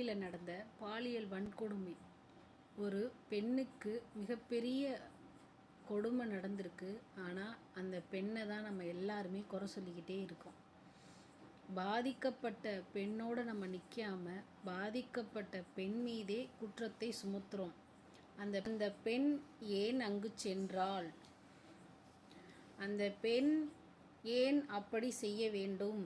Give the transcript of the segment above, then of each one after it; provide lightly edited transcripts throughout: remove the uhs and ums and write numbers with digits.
ரயிலில் நடந்த பாலியல் வன்கொடுமை. ஒரு பெண்ணுக்கு மிகப்பெரிய கொடுமை நடந்திருக்கு. ஆனால் அந்த பெண்ணை தான் நம்ம எல்லாருமே குறை சொல்லிக்கிட்டே இருக்கோம். பாதிக்கப்பட்ட பெண்ணோடு நம்ம நிற்காம பாதிக்கப்பட்ட பெண் மீதே குற்றத்தை சுமத்துறோம். அந்த பெண் ஏன் அங்கு சென்றாள்? அந்த பெண் ஏன் அப்படி செய்ய வேண்டும்?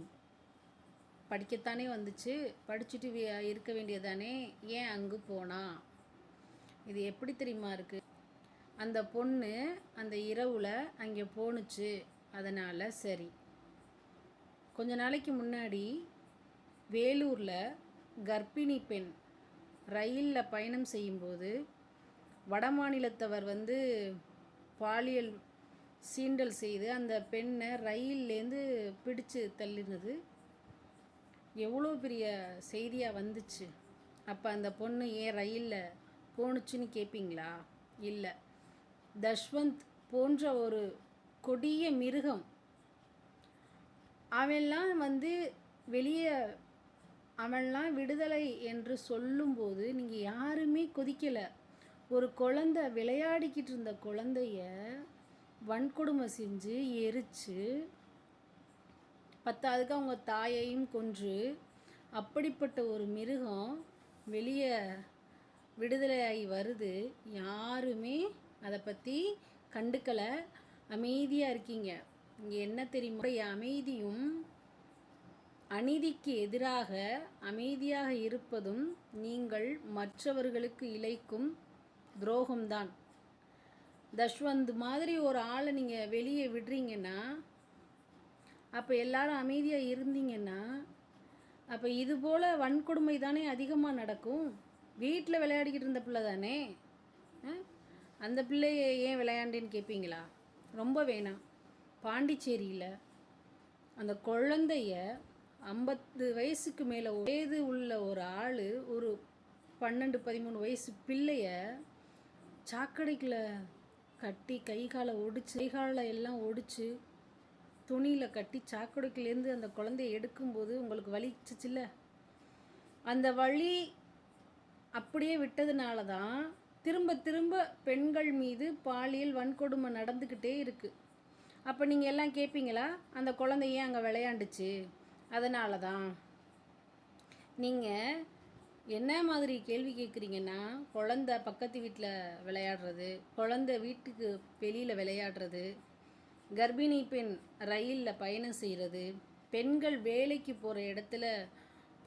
படிக்கத்தானே வந்துச்சு, படிச்சுட்டு இருக்க வேண்டியதானே, ஏன் அங்கு போனா? இது எப்படி தெரியுமா இருக்குது? அந்த பொண்ணு அந்த இரவில் அங்கே போணுச்சு, அதனால் சரி. கொஞ்ச நாளைக்கு முன்னாடி வேலூரில் கர்ப்பிணி பெண் ரயிலில் பயணம் செய்யும்போது வடமாநிலத்தவர் பாலியல் சீண்டல் செய்து அந்த பெண்ணை ரயில்லேருந்து பிடிச்சு தள்ளினது எவ்வளோ பெரிய செய்தியாக வந்துச்சு. அப்போ அந்த பொண்ணு ஏன் ரயிலில் போணுச்சுன்னு கேட்பீங்களா? இல்லை, தஷ்வந்த் போன்ற ஒரு கொடிய மிருகம் அவன்லாம் விடுதலை என்று சொல்லும்போது நீங்கள் யாருமே கொதிக்கலை. ஒரு குழந்தை விளையாடிக்கிட்டு இருந்த குழந்தைய வன்கொடுமை செஞ்சு எரித்து பத்தாவதுக்கு அவங்க தாயையும் கொன்று, அப்படிப்பட்ட ஒரு மிருகம் வெளியே விடுதலையாகி வருது. யாருமே அதை பற்றி கண்டுக்கலை, அமைதியாக இருக்கீங்க. இங்கே என்ன தெரியுமா? அமைதியும் அநீதிக்கு எதிராக அமைதியாக இருப்பதும் நீங்கள் மற்றவர்களுக்கு இழைக்கும் துரோகம்தான். தஷ்வந்த் மாதிரி ஒரு ஆளை நீங்கள் வெளியே விடுறீங்கன்னா, அப்போ எல்லாரும் அமைதியாக இருந்தீங்கன்னா, அப்போ இதுபோல் வன்கொடுமை தானே அதிகமாக நடக்கும். வீட்டில் விளையாடிக்கிட்டு இருந்த பிள்ளை தானே, அந்த பிள்ளைய ஏன் விளையாண்டேன்னு கேட்பீங்களா? ரொம்ப வேணாம். பாண்டிச்சேரியில் அந்த குழந்தைய 50 வயசுக்கு மேலே வயது உள்ள ஒரு ஆள் ஒரு 12-13 வயசு பிள்ளைய சாக்கடைக்குள்ள கட்டி கை காலை எல்லாம் ஒடிச்சு துணியில் கட்டி சாக்கடைக்குலேருந்து அந்த குழந்தைய எடுக்கும்போது உங்களுக்கு வலிச்சிச்சில்ல? அந்த வலி அப்படியே விட்டதுனால தான் திரும்ப திரும்ப பெண்கள் மீது பாலியல் வன்கொடுமை நடந்துக்கிட்டே இருக்குது. அப்போ நீங்கள் எல்லாம் கேட்பீங்களா, அந்த குழந்தைய அங்கே விளையாண்டுச்சு அதனால தான்? நீங்கள் என்ன மாதிரி கேள்வி கேட்குறீங்கன்னா, குழந்தை பக்கத்து வீட்டில் விளையாடுறது, குழந்தை வீட்டுக்கு வெளியில் விளையாடுறது, கர்ப்பிணி பெண் ரயிலில் பயணம் செய்கிறது, பெண்கள் வேலைக்கு போகிற இடத்துல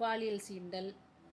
பாலியல் சீண்டல்,